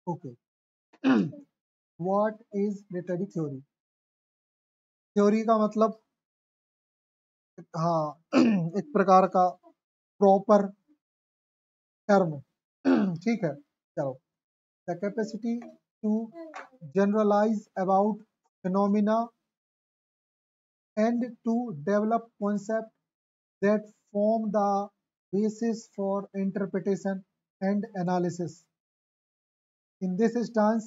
Okay, what is literary theory? Theory का मतलब, हाँ, एक प्रकार का प्रॉपर टर्म। ठीक है, चलो। The capacity to generalise about phenomena and to develop concept that form the basis for interpretation and analysis. In this stance,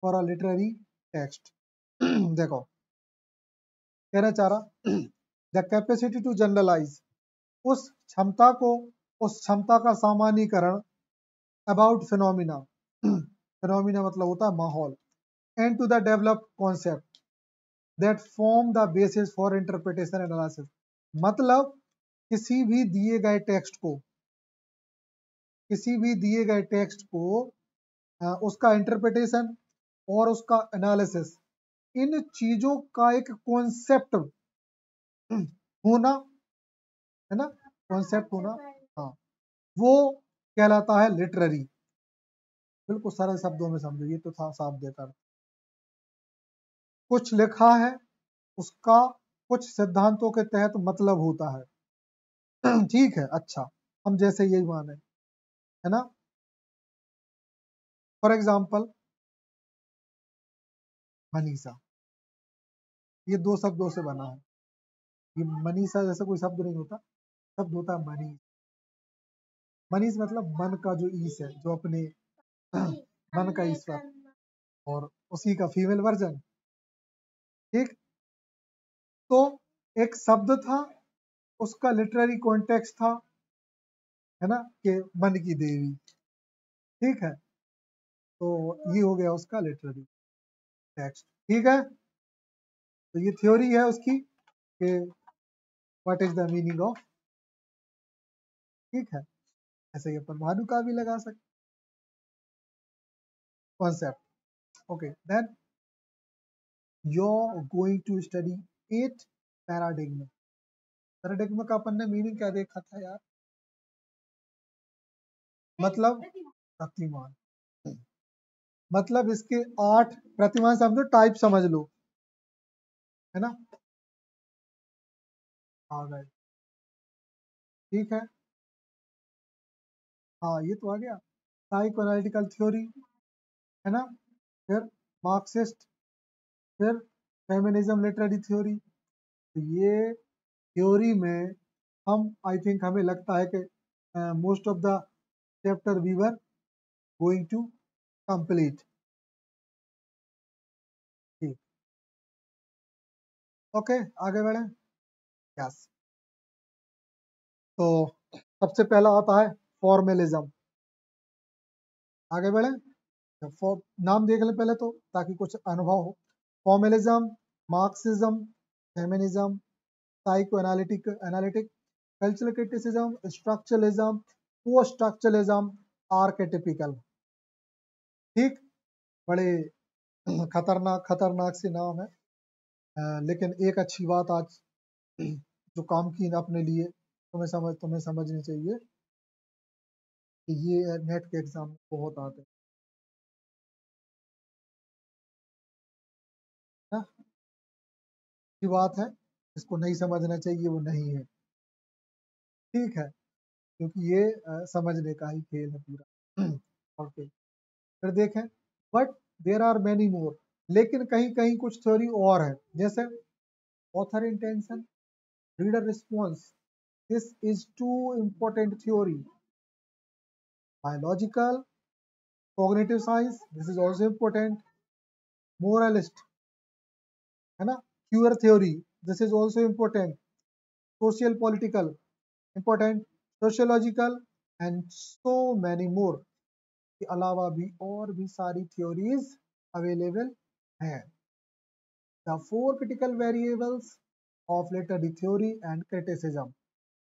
for a literary text. देखो, कहना चाह रहा, द कैपेसिटी टू जनरलाइज, उस क्षमता को, उस क्षमता का सामान्यीकरण, अबाउट फिनोमिना, फिनोमिना मतलब होता है माहौल, and to the develop concept that form the basis for interpretation and analysis. मतलब किसी भी दिए गए टेक्स्ट को, किसी भी दिए गए टेक्स्ट को उसका इंटरप्रिटेशन और उसका एनालिसिस, इन चीजों का एक कॉन्सेप्ट होना, है ना, कॉन्सेप्ट होना, हाँ, वो कहलाता है लिटरेरी। बिल्कुल सरल शब्दों में समझो, ये तो था साफ देकर, कुछ लिखा है, उसका कुछ सिद्धांतों के तहत मतलब होता है। ठीक है, अच्छा, हम जैसे यही माने, है ना। फॉर एग्जाम्पल, मनीषा, ये दो शब्दों से बना है। ये मनीषा जैसे कोई शब्द नहीं होता, शब्द होता है मनीष। मनीष मतलब मन का जो ईश है, जो अपने मन का ईश्वर, और उसी का फीमेल वर्जन। ठीक, तो एक शब्द था, उसका लिटरेरी कॉन्टेक्स्ट था, है ना, कि मन की देवी। ठीक है, तो ये हो गया उसका लिटरेरी टेक्स्ट। ठीक है, तो ये थ्योरी है उसकी कि what is the meaning of. ठीक है, ऐसे ही अपन भानु का भी लगा सकते concept. Okay, then you are going to study 8 paradigm. Paradigm का अपन ने मीनिंग क्या देखा था यार? मतलब प्रतिमान, मतलब इसके 8 प्रतिमान समझो, टाइप समझ लो, है ना, आ गए। ठीक है, हाँ, ये तो आ गया। साइको एनालिटिकल थ्योरी, है ना, फिर मार्क्सिस्ट, फिर फेमिनिज्म लिटरेरी थ्योरी। तो ये थ्योरी में हम, आई थिंक हमें लगता है कि most of the chapter we were going to complete. ठीक, ओके, आगे बढ़े। यस, तो सबसे पहला आता है फॉर्मेलिज्म। आगे बढ़े, नाम देख लें पहले तो, ताकि कुछ अनुभव हो। Formalism, marxism, feminism, psycho analytic analytic, cultural criticism, structuralism, post structuralism, archetypal. ठीक, बड़े खतरनाक खतरनाक से नाम है, लेकिन एक अच्छी बात आज जो काम की ना अपने लिए, तुम्हें समझनी चाहिए कि ये नेट के एग्जाम में बहुत आते हैं ना। अच्छी बात है, इसको नहीं समझना चाहिए वो नहीं है। ठीक है, क्योंकि ये समझने का ही खेल है पूरा। ओके, फिर देखें, but there are many more, लेकिन कहीं कहीं कुछ थ्योरी और है, जैसे author intention, reader response, this is too important theory, biological, cognitive science, this is also important, moralist, है ना, queer theory, this is also important, social political, important, sociological, and so many more के अलावा भी और भी सारी theories available हैं। The four critical variables of literary theory and criticism.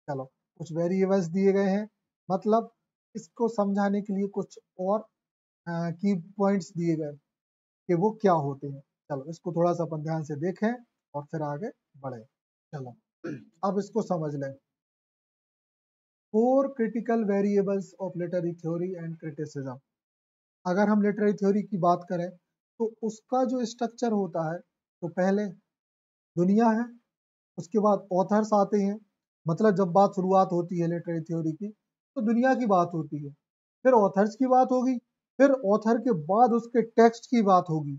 चलो, कुछ वेरिएबल्स दिए गए हैं, मतलब इसको समझाने के लिए कुछ और की पॉइंट्स दिए गए कि वो क्या होते हैं। चलो, इसको थोड़ा सा अपन ध्यान से देखें और फिर आगे बढ़े। चलो, अब इसको समझ लें। Four critical variables of literary theory and criticism. अगर हम लिटरेरी थ्योरी की बात करें तो उसका जो स्ट्रक्चर होता है, तो पहले दुनिया है, उसके बाद ऑथर्स आते हैं, मतलब जब बात शुरुआत होती है लिटरेरी थ्योरी की तो दुनिया की बात होती है, फिर ऑथर्स की बात होगी, फिर ऑथर के बाद उसके टेक्स्ट की बात होगी,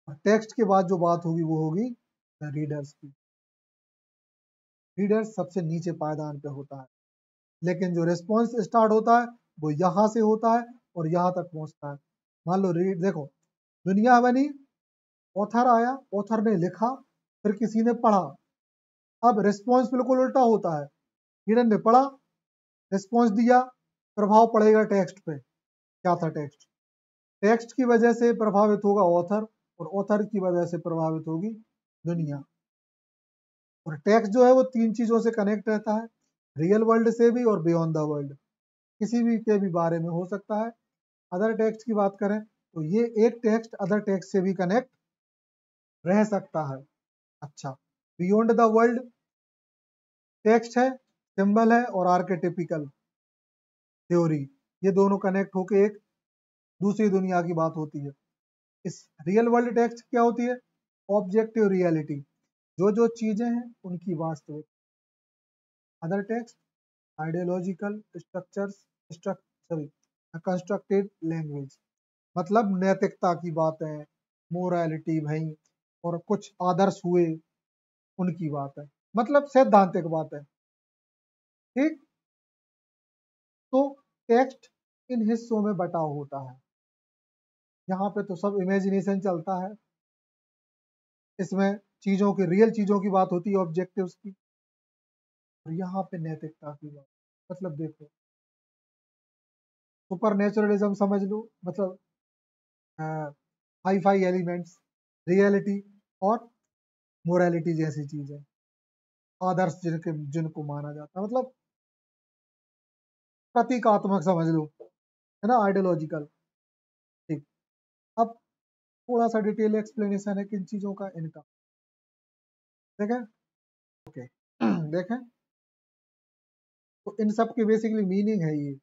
और टेक्स्ट के बाद जो बात होगी वो होगी रीडर्स की। रीडर्स सबसे नीचे पायदान पे होता है, लेकिन जो रिस्पॉन्स स्टार्ट होता है वो यहाँ से होता है और यहाँ तक पहुँचता है। मान लो रीड देखो, दुनिया बनी, ऑथर आया, ऑथर ने लिखा, फिर किसी ने पढ़ा, अब रिस्पॉन्स बिल्कुल उल्टा होता है। रीडर ने पढ़ा, रिस्पॉन्स दिया, प्रभाव पड़ेगा टेक्स्ट पे। क्या था टेक्स्ट? टेक्स्ट की वजह से प्रभावित होगा ऑथर, और ऑथर की वजह से प्रभावित होगी दुनिया। और टेक्स्ट जो है वो तीन चीजों से कनेक्ट रहता है, रियल वर्ल्ड से भी और बियॉन्ड द वर्ल्ड, किसी भी के भी बारे में हो सकता है। अदर टेक्स्ट की बात करें तो ये एक टेक्स्ट अदर टेक्स्ट से भी कनेक्ट रह सकता है। अच्छा, बियॉन्ड द वर्ल्ड टेक्स्ट है, सिंबल है और आर्केटिपिकल थ्योरी, ये दोनों कनेक्ट होके एक दूसरी दुनिया की बात होती है। इस रियल वर्ल्ड टेक्स्ट क्या होती है? ऑब्जेक्टिव रियलिटी, जो जो चीजें हैं उनकी वास्तविक। Other text ideological structures, sorry constructed language, मतलब नैतिकता की बातें, मोरालिटी भाई, और कुछ आदर्श हुए उनकी बात है, मतलब सैद्धांतिक बात है। ठीक, तो टेक्स्ट इन हिस्सों में बटा होता है। यहाँ पे तो सब इमेजिनेशन चलता है, इसमें चीजों की, रियल चीजों की बात होती है, ऑब्जेक्टिव्स की, और यहाँ पे नैतिकता की बात। मतलब देखो, सुपर नेचुरलिज्म समझ लो, मतलब हाई फाई एलिमेंट्स, रियलिटी और मोरालिटी जैसी चीजें, आदर्श जिनको माना जाता है, मतलब प्रतीकात्मक समझ लो, है ना, आइडियोलॉजिकल। ठीक, अब थोड़ा सा डिटेल एक्सप्लेनेशन है किन चीजों का, इनका देखें। ओके देखें, तो इन सब की बेसिकली मीनिंग है ये,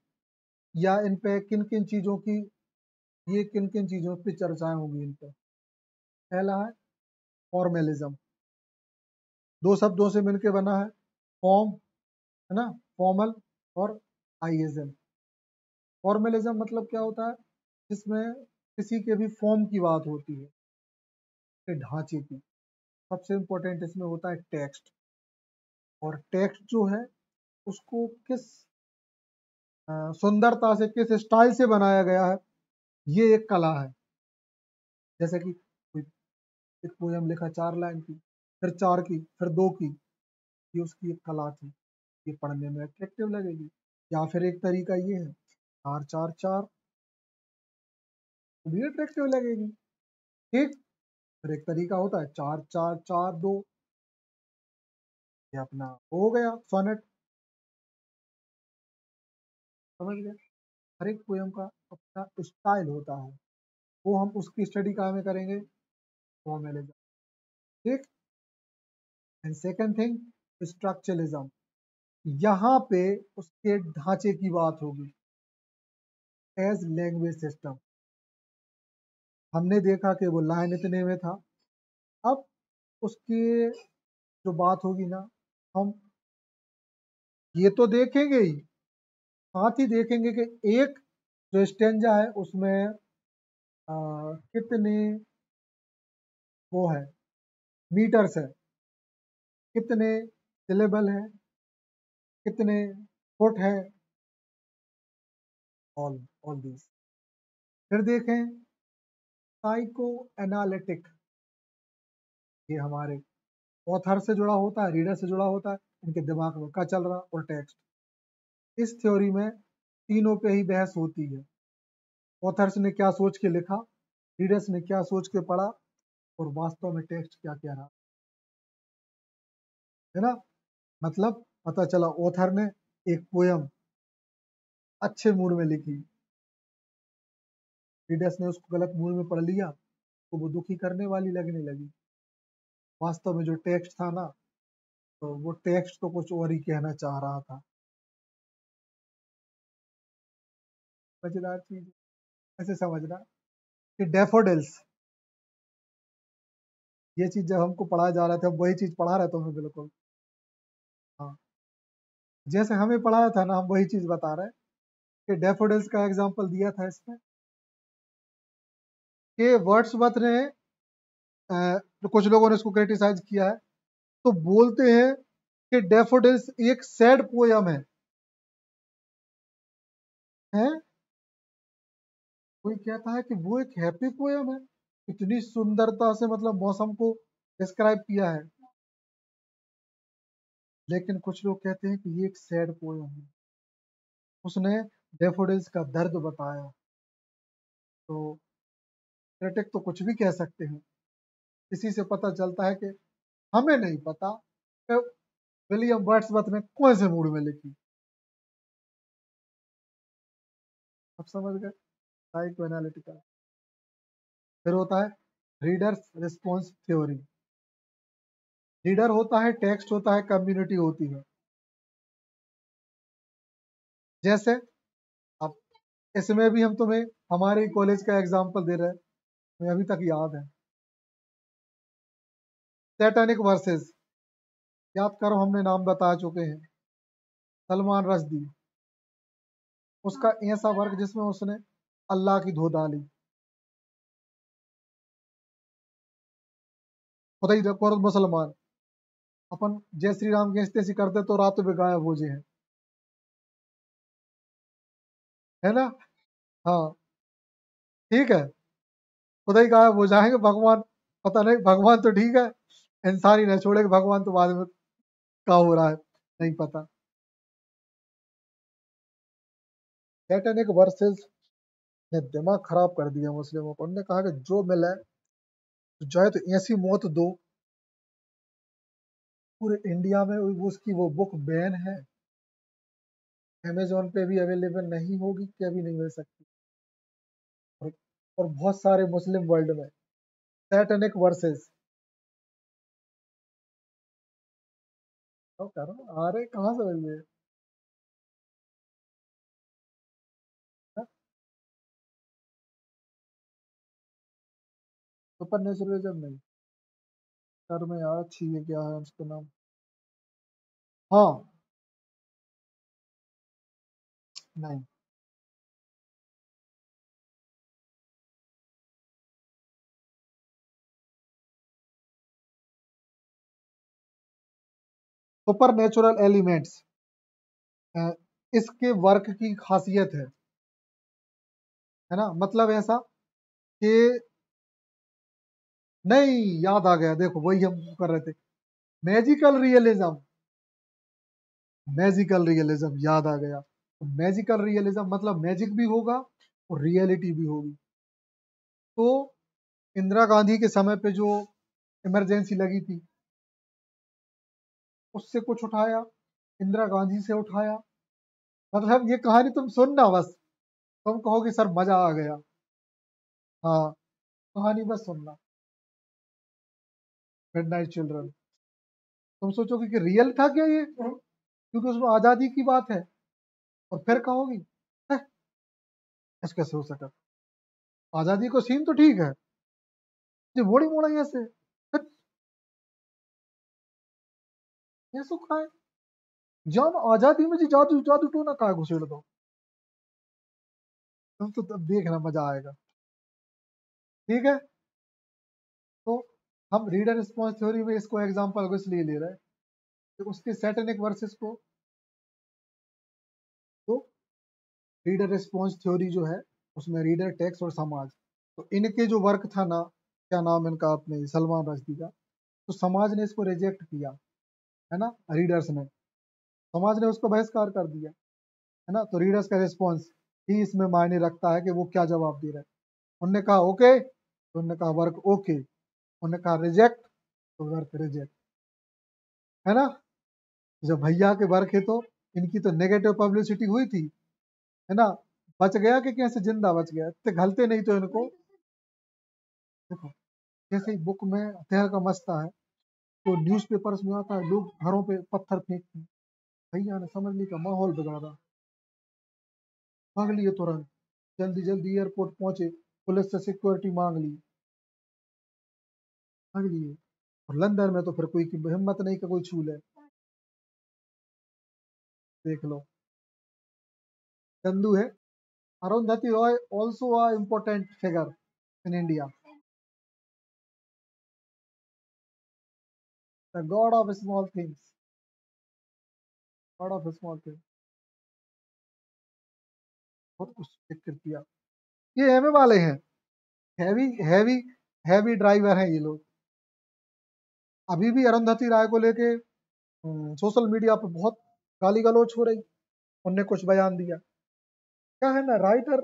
या इन पे किन किन चीजों की, ये किन किन चीजों पे चर्चाएं होंगी इन पे। पहला है फॉर्मेलिज्म, दो शब्दों से मिलकर बना है, फॉर्म, है ना, फॉर्मल, और आइएजम। फॉर्मेलिज्म मतलब क्या होता है? जिसमें किसी के भी फॉर्म की बात होती है, के ढांचे की। सबसे इंपॉर्टेंट इसमें होता है टेक्स्ट, और टेक्स्ट जो है उसको किस सुंदरता से, किस स्टाइल से बनाया गया है, ये एक कला है। जैसे कि कोई एक पोयम लिखा 4 लाइन की, फिर 4 की, फिर 2 की, ये उसकी एक कला थी, ये पढ़ने में अट्रैक्टिव लगेगी। या फिर एक तरीका ये है, 4 4 4, तो भी अट्रैक्टिव लगेगी। ठीक, फिर एक तरीका होता है 4 4 4 2, ये अपना हो गया सोनेट। समझ गए? हर एक पोयम का अपना स्टाइल होता है, वो हम उसकी स्टडी कहाँ में करेंगे, फॉर्मेलिज्म। ठीक, एंड सेकंड थिंग स्ट्रक्चरलिज्म, यहाँ पे उसके ढांचे की बात होगी, एज लैंग्वेज सिस्टम। हमने देखा कि वो लाइन इतने में था, अब उसकी जो बात होगी ना, हम ये तो देखेंगे ही, साथ ही देखेंगे कि एक जो स्टेंजा है उसमें कितने वो है, मीटर्स है, कितने सिलेबल है, कितने फुट है, ऑल ऑल दिस। फिर देखें साइको एनालिटिक, ये हमारे ऑथर से जुड़ा होता है, रीडर से जुड़ा होता है, इनके दिमाग में क्या चल रहा, और टेक्स्ट। इस थ्योरी में तीनों पे ही बहस होती है, ऑथर्स ने क्या सोच के लिखा, रीडर्स ने क्या सोच के पढ़ा, और वास्तव में टेक्स्ट क्या कह रहा है ना। मतलब पता चला ऑथर ने एक पोयम अच्छे मूड में लिखी, रीडर्स ने उसको गलत मूड में पढ़ लिया, तो वो दुखी करने वाली लगने लगी। वास्तव में जो टेक्स्ट था ना, तो वो टेक्स्ट तो कुछ और ही कहना चाह रहा था। मजेदार चीज, ऐसे समझना कि डैफोडिल्स, ये चीज जब हमको पढ़ाया जा रहा था, वही चीज पढ़ा रहे थे हमें बिल्कुल। हाँ, जैसे हमें पढ़ाया था ना, हम वही चीज बता रहे हैं कि डैफोडिल्स का एग्जाम्पल दिया था इसमें कि वर्ड्सवर्थ ने तो कुछ लोगों ने इसको क्रिटिसाइज किया है, तो बोलते हैं कि डैफोडिल्स एक सैड पोयम है। कोई कहता है कि वो एक हैप्पी पोयम है, इतनी सुंदरता से मतलब मौसम को डिस्क्राइब किया है। लेकिन कुछ लोग कहते हैं कि ये एक सैड पोयम है, उसने डैफोडिल्स का दर्द बताया। तो क्रिटिक तो कुछ भी कह सकते हैं, इसी से पता चलता है कि हमें नहीं पता कि विलियम वर्ड्सवर्थ ने कौन से मूड में लिखी। अब समझ गए, साइको एनालिटिकल। फिर होता है रीडर्स रिस्पॉन्स थ्योरी। रीडर होता है, टेक्स्ट होता है, कम्युनिटी होती है। जैसे अब इसमें भी हम तुम्हें हमारे कॉलेज का एग्जाम्पल दे रहे हैं, मुझे अभी तक याद है। सैटेनिक वर्सेस, याद करो, हमने नाम बता चुके हैं। सलमान रश्दी, उसका ऐसा वर्क जिसमें उसने अल्लाह की धो डाली। खुदा ही देखो, और मुसलमान अपन जय श्री राम की इस्तेसी करते तो रातों में गायब हो जाए, है ना। हाँ, ठीक है, खुदा ही गायब हो जाएंगे, भगवान पता नहीं, भगवान तो ठीक है, इंसान ही न छोड़ेगा, भगवान तो बाद में क्या हो रहा है नहीं पता। सैटेनिक वर्सेस ने दिमाग खराब कर दिया मुस्लिमों को। उन्होंने कहा कि जो मिले तो चाहे तो ऐसी मौत दो, पूरे इंडिया में उसकी वो बुक बैन है, अमेजोन पे भी अवेलेबल नहीं होगी, क्या भी नहीं मिल सकती। और, और बहुत सारे मुस्लिम वर्ल्ड में सैटेनिक वर्सेस। तो करो, अरे कहाँ से मिल गए। सुपर नेचुरलिज्म नहीं, सर में यार अच्छी है, क्या है उसका नाम। हाँ, नहीं, सुपर नेचुरल एलिमेंट्स इसके वर्क की खासियत है ना। मतलब ऐसा कि, नहीं, याद आ गया, देखो वही हम कर रहे थे, मैजिकल रियलिज्म। मैजिकल रियलिज्म याद आ गया। तो मैजिकल रियलिज्म मतलब मैजिक भी होगा और रियलिटी भी होगी। तो इंदिरा गांधी के समय पे जो इमरजेंसी लगी थी, उससे कुछ उठाया, इंदिरा गांधी से उठाया। मतलब ये कहानी तुम सुनना बस, तुम कहोगे सर मजा आ गया। हाँ, कहानी बस सुनना, मिडनाइट चिल्ड्रन। तुम सोचोगे कि रियल था क्या ये, क्योंकि उसमें आजादी की बात है, और फिर कहोगी "हैं, ऐसे कैसे हो सका, आजादी को सीन तो ठीक है, ये मोड़ी मोड़ा ऐसे, हैं, ऐसे कहा है, जान आजादी में जी जादू जादू टोना कहा घुसेड़ दो। तुम तो तब देखना मजा आएगा। ठीक है, तो हम रीडर रिस्पॉन्स थ्योरी में इसको एग्जांपल को इसलिए ले रहे हैं कि उसके सैटेनिक वर्सेस को, तो रीडर रिस्पॉन्स थ्योरी जो है, उसमें रीडर, टेक्स्ट और समाज, तो इनके जो वर्क था ना, क्या नाम इनका, आपने सलमान रश्दी का, तो समाज ने इसको रिजेक्ट किया, है ना, रीडर्स ने, समाज ने उसको बहिष्कार कर दिया, है ना। तो रीडर्स का रिस्पॉन्स ही इसमें मायने रखता है कि वो क्या जवाब दे रहे हैं। उनने कहा ओके, तो उन्होंने कहा वर्क ओके, उन्होंने कहा रिजेक्ट, तो वर्क रिजेक्ट, है ना। जब भैया के वर्क है तो इनकी तो नेगेटिव पब्लिसिटी हुई थी, है ना। बच गया कि कैसे जिंदा बच गया, इतने घलते नहीं तो इनको। देखो, जैसे ही बुक में हत्या का मसला है, तो न्यूज़पेपर्स में आता है, लोग घरों पे पत्थर फेंकते हैं, भैया ने समझ ली का माहौल बिगाड़ा, भाग लिए तुरंत। जल्दी जल्दी एयरपोर्ट पहुंचे, पुलिस से सिक्योरिटी मांग ली। और लंदन में तो फिर कोई की हिम्मत नहीं कि कोई छू ले। देख लो, चंदू है। Arundhati Roy also a important figure in India, the God of small things, God of small things. बहुत कुछ जिक्र किया। ये एमए वाले हैं, हैवी हैवी हैवी ड्राइवर हैं ये लोग। अभी भी अरुंधति राय को लेके सोशल मीडिया पे बहुत गाली गलौज हो रही। उनने कुछ बयान दिया, क्या है ना, राइटर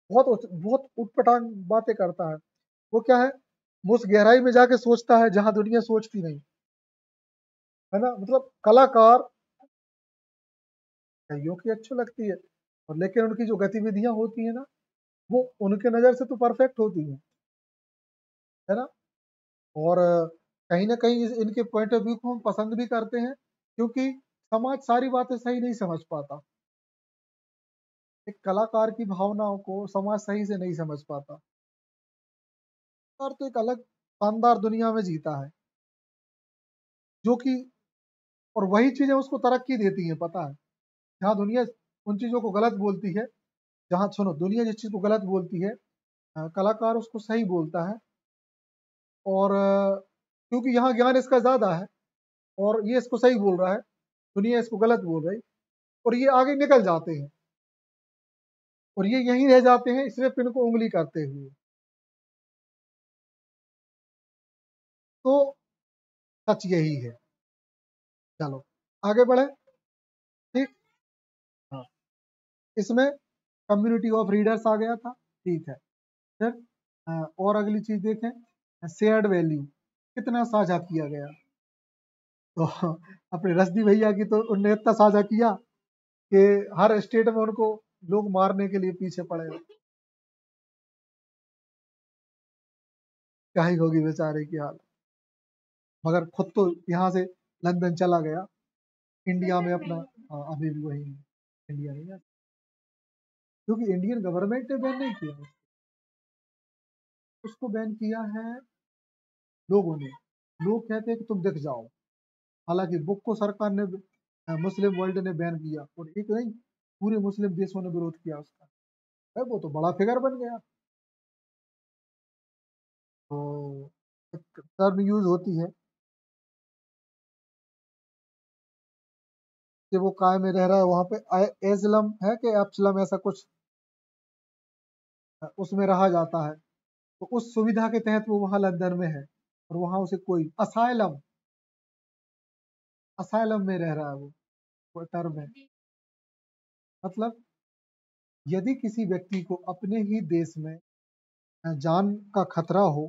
बहुत उटपटांग बातें करता है। वो क्या है, वो उस गहराई में जाके सोचता है जहां दुनिया सोचती नहीं, है ना। मतलब कलाकार कईयों की अच्छी लगती है, और लेकिन उनकी जो गतिविधियां होती है ना, वो उनके नजर से तो परफेक्ट होती है ना। और कहीं ना कहीं इनके पॉइंट ऑफ व्यू को हम पसंद भी करते हैं, क्योंकि समाज सारी बातें सही नहीं समझ पाता। एक कलाकार की भावनाओं को समाज सही से नहीं समझ पाता, और तो एक अलग शानदार दुनिया में जीता है, जो कि, और वही चीजें उसको तरक्की देती हैं, पता है। जहाँ दुनिया उन चीजों को गलत बोलती है, जहाँ सुनो दुनिया जिस चीज को गलत बोलती है, कलाकार उसको सही बोलता है। और क्योंकि यहाँ ज्ञान इसका ज्यादा है, और ये इसको सही बोल रहा है, दुनिया इसको गलत बोल रही, और ये आगे निकल जाते हैं, और ये यहीं रह जाते हैं सिर्फ इनको उंगली करते हुए। तो सच यही है। चलो आगे बढ़े। ठीक। हाँ, इसमें कम्युनिटी ऑफ रीडर्स आ गया था। ठीक है। फिर और अगली चीज देखें, शेयर्ड वैल्यू कितना साझा किया गया। तो अपने रश्दी भैया की तो उनने इतना साझा किया कि हर स्टेट में उनको लोग मारने के लिए पीछे पड़े। क्या ही होगी बेचारे की हाल। मगर खुद तो यहाँ से लंदन चला गया, इंडिया में अपना, हाँ, अभी भी वही है, इंडिया में है। क्योंकि इंडियन गवर्नमेंट ने बैन नहीं किया, उसको बैन किया है लोगों ने। लोग कहते हैं कि तुम दिख जाओ। हालांकि बुक को सरकार ने, मुस्लिम वर्ल्ड ने बैन किया, और एक नहीं, पूरे मुस्लिम देशों ने विरोध किया उसका। है, वो तो बड़ा फिगर बन गया। तो एक टर्म यूज होती है कि वो काय में रह रहा है वहां पे, एजलम है कि एप्सलम, ऐसा कुछ उसमें रहा जाता है। तो उस सुविधा के तहत वो वहां लंदन में है, और वहां उसे कोई असाइलम, असाइलम में रह रहा है वो टर्म है। मतलब यदि किसी व्यक्ति को अपने ही देश में जान का खतरा हो,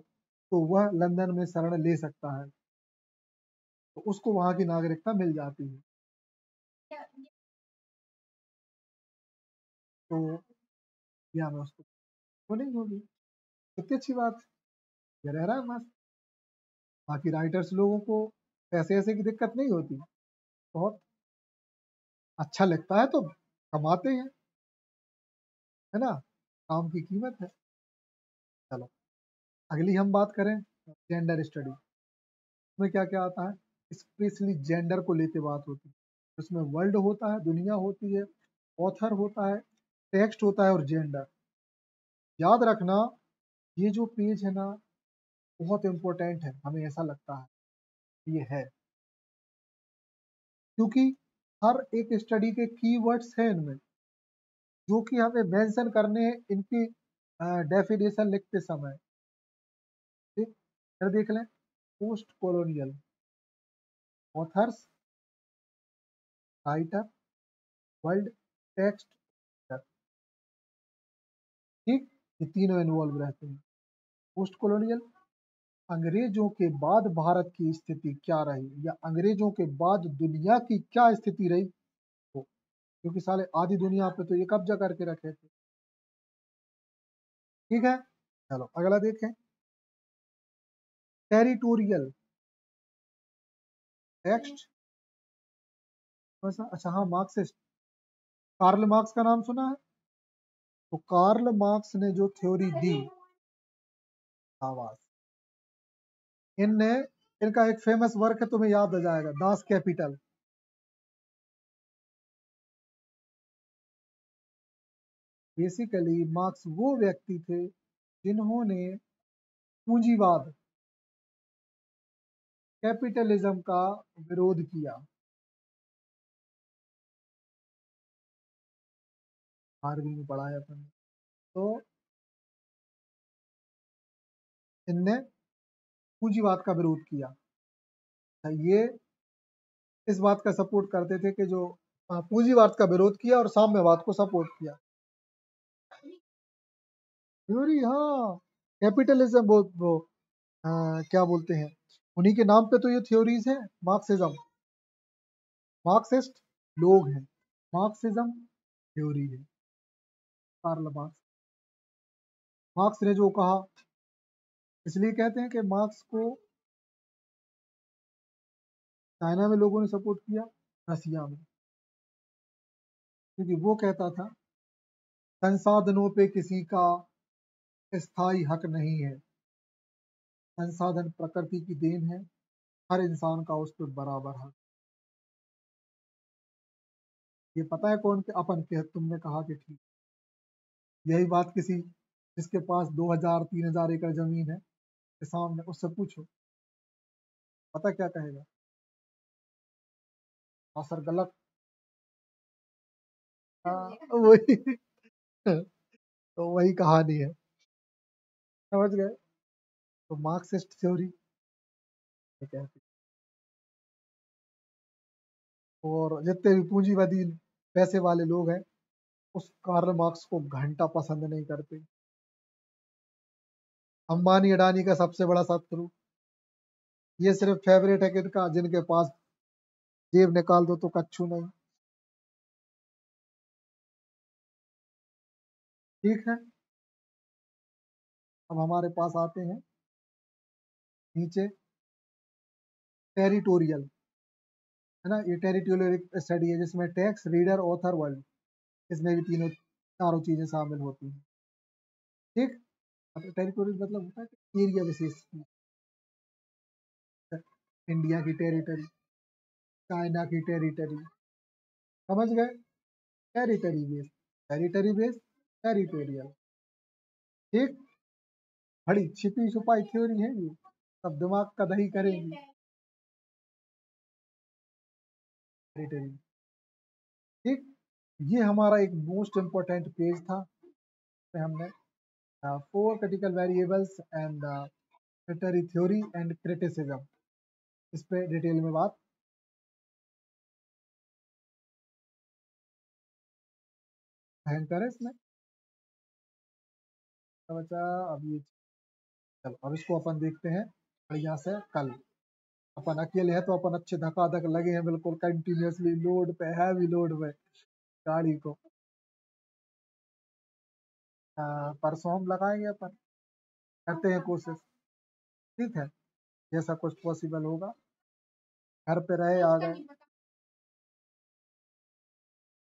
तो वह लंदन में शरण ले सकता है, तो उसको वहां की नागरिकता मिल जाती है। तो या मैं उसको, वो नहीं होगी, कितनी अच्छी बात, ये रह रहा है मस्त। बाकी राइटर्स लोगों को पैसे ऐसे की दिक्कत नहीं होती, बहुत अच्छा लगता है तो कमाते हैं, है ना, काम की कीमत है। चलो अगली हम बात करें, जेंडर स्टडी में क्या क्या आता है। स्पेशली जेंडर को लेके बात होती है। उसमें वर्ल्ड होता है, दुनिया होती है, ऑथर होता है, टेक्स्ट होता है, और जेंडर। याद रखना, ये जो पेज है ना, बहुत इंपॉर्टेंट है, हमें ऐसा लगता है ये है, क्योंकि हर एक स्टडी के कीवर्ड्स हैं इनमें, जो कि हमें मेंशन करने हैं इनकी डेफिनेशन लिखते समय। ठीक, फिर देख लें, post colonial, authors, writer, world, text. ठीक, ये तीनों इन्वॉल्व रहते हैं। पोस्ट कॉलोनियल, अंग्रेजों के बाद भारत की स्थिति क्या रही, या अंग्रेजों के बाद दुनिया की क्या स्थिति रही हो, क्योंकि साले आधी दुनिया पे तो ये कब्जा करके रखे थे। ठीक है। चलो अगला देखें, टेरिटोरियल टेक्स्ट। अच्छा हाँ, मार्क्सिस्ट, कार्ल मार्क्स का नाम सुना है। तो कार्ल मार्क्स ने जो थ्योरी दी, आवाज, इनने, इनका एक फेमस वर्क है, तुम्हें याद आ जाएगा, दास कैपिटल। बेसिकली मार्क्स वो व्यक्ति थे जिन्होंने पूंजीवाद, कैपिटलिज्म का विरोध किया। आरवी में पढ़ा है अपन। तो इनने पूंजीवाद का विरोध किया। ये इस बात का सपोर्ट करते थे कि जो पूंजीवाद का विरोध किया और साम्यवाद को सपोर्ट किया। थ्योरी, हाँ, कैपिटलिज्म, वो क्या बोलते हैं, उन्हीं के नाम पे तो ये थ्योरीज हैं। मार्क्सिज्म, मार्क्सिस्ट लोग हैं, मार्क्सिज्म थ्योरी है। कार्ल मार्क्स, मार्क्स ने जो कहा, इसलिए कहते हैं कि मार्क्स को चाइना में लोगों ने सपोर्ट किया, रसिया में, क्योंकि वो कहता था संसाधनों पे किसी का स्थायी हक नहीं है, संसाधन प्रकृति की देन है, हर इंसान का उस पर बराबर हक। ये पता है कौन के अपन के, तुमने कहा कि ठीक, यही बात किसी जिसके पास 2000-3000 एकड़ जमीन है के सामने उससे पूछो, पता क्या कहेगा? हाँ सर, गलत। हाँ, वही तो वही कहानी है, समझ गए? तो मार्क्सिस्ट थ्योरी कहती है। और जितने भी पूंजीवादी पैसे वाले लोग हैं, उस कार्ल मार्क्स को घंटा पसंद नहीं करते। अंबानी अडानी का सबसे बड़ा शत्रु, ये सिर्फ फेवरेट है किनका, जिनके पास जेब निकाल दो तो कच्छू नहीं। ठीक है, अब हमारे पास आते हैं नीचे, टेरिटोरियल, है ना, ये टेरिटोरियल एक स्टडी है जिसमें टेक्स्ट, रीडर, ऑथर, वर्ल्ड, इसमें भी तीनों चारों चीजें शामिल होती हैं। ठीक, अब टेरिटोरियल मतलब होता है एरिया विशेष, इंडिया की टेरिटरी, चाइना की टेरिटरी, समझ गए? Territory based, territory based, territorial. ठीक, बड़ी छिपी छुपाई थ्योरी है ये, सब दिमाग का दही करेंगी। टेरिटरी, ठीक, ये हमारा एक मोस्ट इम्पोर्टेंट पेज था, इसमें हमने four critical variables and literary theory and criticism, इस पे डिटेल में बात। भयंकर है इसमें, तो बच्चा अब ये, चलो अब इसको अपन देखते हैं बढ़िया से कल। अपन अकेले हैं तो अपन अच्छे धकाधक लगे हैं, बिल्कुल कंटिन्यूअसली लोड पे, हैवी लोड पे गाड़ी को। परसों हम लगाएंगे, अपन करते हैं कोशिश, ठीक है, जैसा कुछ पॉसिबल होगा। घर पे रहे आ गए,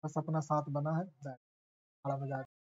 बस अपना साथ बना है, बड़ा मजा।